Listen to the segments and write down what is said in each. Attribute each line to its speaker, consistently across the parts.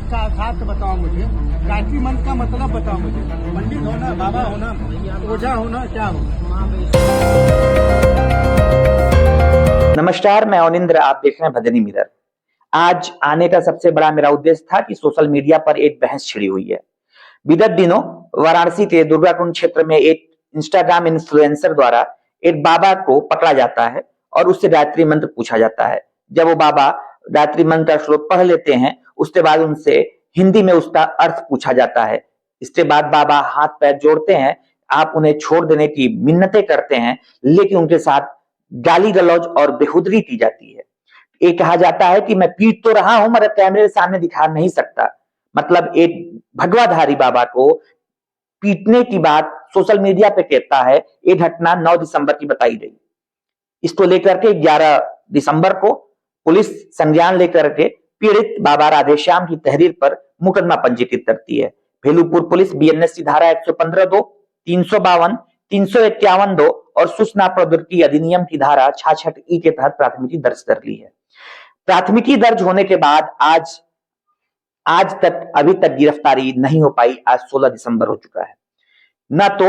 Speaker 1: साथ बताओ मुझे, काशी मंत्र का मतलब बताओ मुझे। पंडित होना, बाबा होना, ओझा होना, क्या हो?
Speaker 2: नमस्कार, मैं अनिंद्र, आप देख रहे हैं भजनी मिरर। आज आने का सबसे बड़ा मेरा उद्देश्य था कि सोशल मीडिया पर एक बहस छिड़ी हुई है। विगत दिनों वाराणसी के दुर्गाकुंड क्षेत्र में एक इंस्टाग्राम इन्फ्लुएंसर द्वारा एक बाबा को पकड़ा जाता है और उससे गायत्री मंत्र पूछा जाता है। जब वो बाबा गायत्री मंत्र का श्लोक पढ़ लेते हैं, उसके बाद उनसे हिंदी में उसका अर्थ पूछा जाता है। इसके बाद बाबा हाथ पैर जोड़ते हैं, आप उन्हें छोड़ देने की मिन्नतें करते हैं, लेकिन उनके साथ गाली गलौज और बेहुदगी की जाती है। ये कहा जाता है कि मैं पीट तो रहा हूं मगर कैमरे के सामने दिखा नहीं सकता। मतलब एक भगवाधारी बाबा को पीटने की बात सोशल मीडिया पे कहता है। ये घटना 9 दिसंबर की बताई गई। इसको लेकर के 11 दिसंबर को पुलिस संज्ञान लेकर के पीड़ित बाबा राधेश्याम की तहरीर पर मुकदमा पंजीकृत करती है। भेलूपुर पुलिस बीएनएस की धारा 115(2), 352, 351(2) और सूचना प्रौद्योगिकी अधिनियम की धारा 66(e) के तहत प्राथमिकी दर्ज कर ली है। प्राथमिकी दर्ज होने के बाद आज तक अभी तक गिरफ्तारी नहीं हो पाई। आज 16 दिसंबर हो चुका है। न तो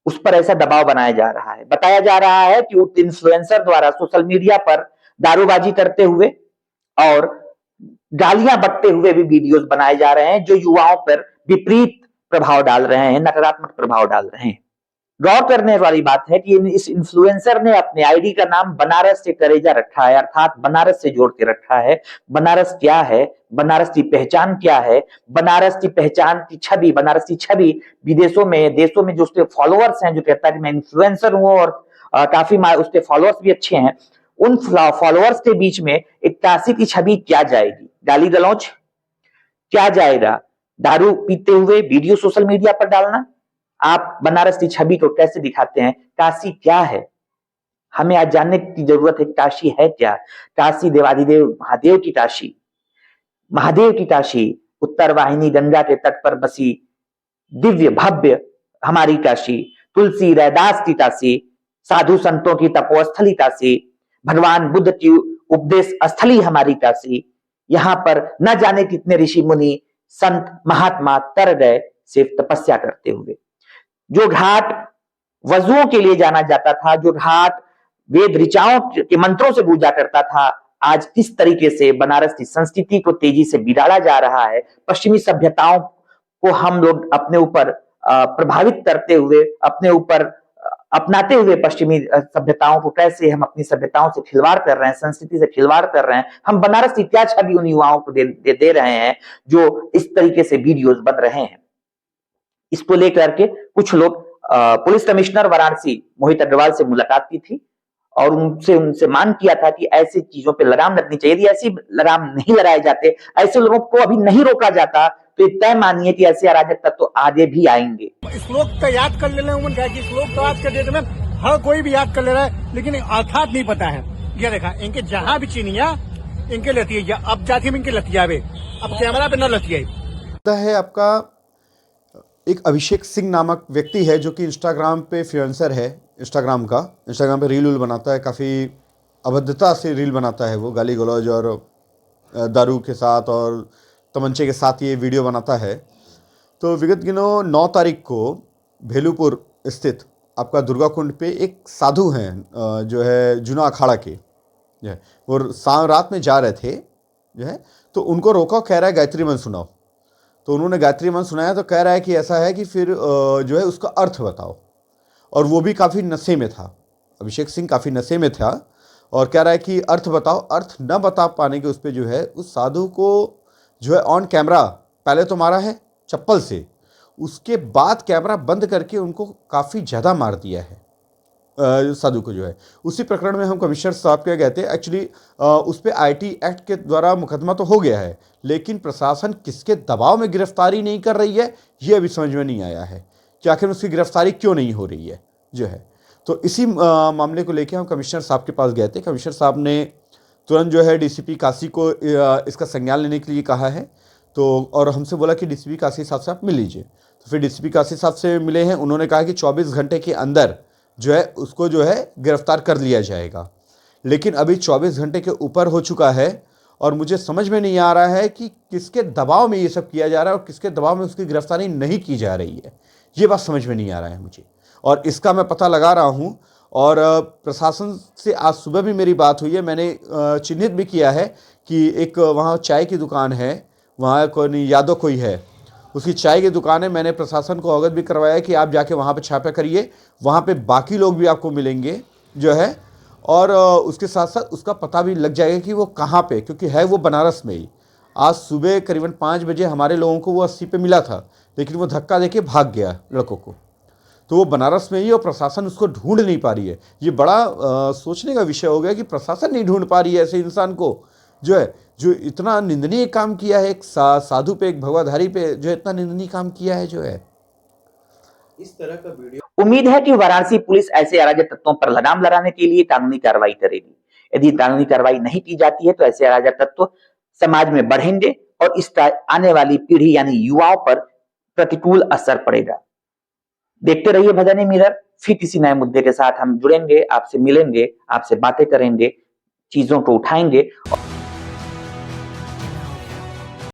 Speaker 2: उस पर ऐसा दबाव बनाया जा रहा है। बताया जा रहा है कि उस इन्फ्लुएंसर द्वारा सोशल मीडिया पर दारूबाजी करते हुए और गालियां बकते हुए भी वीडियोस बनाए जा रहे हैं, जो युवाओं पर विपरीत प्रभाव डाल रहे हैं, नकारात्मक प्रभाव डाल रहे हैं। गौर करने वाली बात है कि इस इन्फ्लुएंसर ने अपने आईडी का नाम बनारस से करेजा रखा है, अर्थात बनारस से जोड़ के रखा है। बनारस क्या है, बनारस की पहचान क्या है, बनारस की पहचान की छवि, बनारस की छवि विदेशों में, देशों में जो उसके फॉलोअर्स हैं, जो कहता है कि मैं इन्फ्लुएंसर हूं और काफी उसके फॉलोअर्स भी अच्छे हैं, उन फॉलोअर्स के बीच में एक काशी की छवि क्या जाएगी? गाली गलौज क्या जाएगा? दारू पीते हुए वीडियो सोशल मीडिया पर डालना? आप बनारस की छवि को कैसे दिखाते हैं? काशी क्या है? हमें आज जानने की जरूरत है। काशी है क्या? काशी देवाधिदेव महादेव की काशी, महादेव की काशी, उत्तर वाहिनी गंगा के तट पर बसी दिव्य भव्य हमारी काशी, तुलसी रैदास की काशी, साधु संतों की तपोस्थली काशी, भगवान बुद्ध की उपदेश स्थली हमारी काशी। यहां पर न जाने कितने ऋषि मुनि संत महात्मा तर गए सिर्फ तपस्या करते हुए। जो घाट वजुओं के लिए जाना जाता था, जो घाट वेद ऋचाओं के मंत्रों से पूजा करता था, आज किस तरीके से बनारस की संस्कृति को तेजी से बिगाड़ा जा रहा है। पश्चिमी सभ्यताओं को हम लोग अपने ऊपर प्रभावित करते हुए, अपने ऊपर अपनाते हुए पश्चिमी सभ्यताओं को कैसे हम अपनी सभ्यताओं से खिलवाड़ कर रहे हैं, संस्कृति से खिलवाड़ कर रहे हैं। हम बनारस की क्या छवि उन युवाओं को दे रहे हैं जो इस तरीके से वीडियोस बन रहे हैं। इसको लेकर के कुछ लोग पुलिस कमिश्नर वाराणसी मोहित अग्रवाल से मुलाकात की थी और उनसे मांग किया था कि ऐसी चीजों पे लगाम लगनी चाहिए। यदि ऐसी लगाम नहीं लगाए जाते, ऐसे लोगों को अभी नहीं रोका जाता, तो तय मानिए कि ऐसे अराजक तत्व तो आगे भी आएंगे।
Speaker 1: श्लोक तो याद कर ले रहे हैं, श्लोक तो आज के डेट में हर कोई भी याद कर ले रहा है, लेकिन अर्थात नहीं पता है। ये देखा इनके जहां भी चीनिया इनके लतिया, अब जाती में इनके लतियावे, अब कैमरा पे न लतियाए।
Speaker 3: है आपका एक अभिषेक सिंह नामक व्यक्ति है जो कि इंस्टाग्राम पे फ्लुएंसर है। इंस्टाग्राम पे रील बनाता है, काफ़ी अभद्रता से रील बनाता है वो, गाली गलौज और दारू के साथ और तमंचे के साथ ये वीडियो बनाता है। तो विगत दिनों 9 तारीख को भेलूपुर स्थित आपका दुर्गाकुंड पे एक साधु हैं जो है जूना अखाड़ा के, जो है वो रात में जा रहे थे जो है, तो उनको रोका, कह रहा है गायत्री मंत्र सुनाओ। तो उन्होंने गायत्री मंत्र सुनाया तो कह रहा है कि ऐसा है कि फिर जो है उसका अर्थ बताओ, और वो भी काफ़ी नशे में था। अभिषेक सिंह काफ़ी नशे में था और कह रहा है कि अर्थ बताओ। अर्थ न बता पाने के उस पर जो है उस साधु को जो है ऑन कैमरा पहले तो मारा है चप्पल से, उसके बाद कैमरा बंद करके उनको काफ़ी ज़्यादा मार दिया है साधु को जो है। उसी प्रकरण में हम कमिश्नर साहब क्या कहते हैं, एक्चुअली उस पर आईटी एक्ट के द्वारा मुकदमा तो हो गया है, लेकिन प्रशासन किसके दबाव में गिरफ्तारी नहीं कर रही है ये अभी समझ में नहीं आया है कि आखिर उसकी गिरफ्तारी क्यों नहीं हो रही है जो है। तो इसी मामले को लेकर हम कमिश्नर साहब के पास गए थे। कमिश्नर साहब ने तुरंत जो है डीसीपी काशी को इसका संज्ञान लेने के लिए कहा है, तो और हमसे बोला कि डीसीपी काशी साहब से आप मिल लीजिए। तो फिर डीसीपी काशी साहब से मिले हैं। उन्होंने कहा कि 24 घंटे के अंदर जो है उसको जो है गिरफ्तार कर लिया जाएगा, लेकिन अभी 24 घंटे के ऊपर हो चुका है और मुझे समझ में नहीं आ रहा है कि किसके दबाव में ये सब किया जा रहा है और किसके दबाव में उसकी गिरफ्तारी नहीं की जा रही है, ये बात समझ में नहीं आ रहा है मुझे। और इसका मैं पता लगा रहा हूँ और प्रशासन से आज सुबह भी मेरी बात हुई है। मैंने चिन्हित भी किया है कि एक वहाँ चाय की दुकान है, वहाँ कोई नहीं यादव कोई है, उसकी चाय की दुकान है। मैंने प्रशासन को अवगत भी करवाया है कि आप जाके वहाँ पे छापा करिए, वहाँ पे बाकी लोग भी आपको मिलेंगे जो है, और उसके साथ साथ उसका पता भी लग जाएगा कि वो कहाँ पे, क्योंकि है वो बनारस में ही। आज सुबह करीबन 5 बजे हमारे लोगों को वो 80 पे मिला था, लेकिन वो धक्का देके भाग गया लड़कों को, तो वो बनारस में ही और प्रशासन उसको ढूंढ नहीं पा रही है। ये बड़ा सोचने का विषय हो गया कि प्रशासन नहीं ढूंढ पा रही है ऐसे इंसान को जो है, जो इतना निंदनीय काम किया है, एक साधु पे, एक भगवाधारी पे जो इतना निंदनीय काम किया है जो है। इस तरह का वीडियो
Speaker 2: उम्मीद है कि वाराणसी पुलिस ऐसे अराजक तत्वों पर लगाम लगाने के लिए कानूनी कार्रवाई करेगी। यदि कानूनी कार्रवाई नहीं की जाती है तो ऐसे अराजक तत्व समाज में बढ़ेंगे और इसका आने वाली पीढ़ी यानी युवाओं पर प्रतिकूल असर पड़ेगा। देखते रहिए भजनी मिरर। फिर किसी नए मुद्दे के साथ हम जुड़ेंगे, आपसे मिलेंगे, आपसे बातें करेंगे, चीजों को उठाएंगे।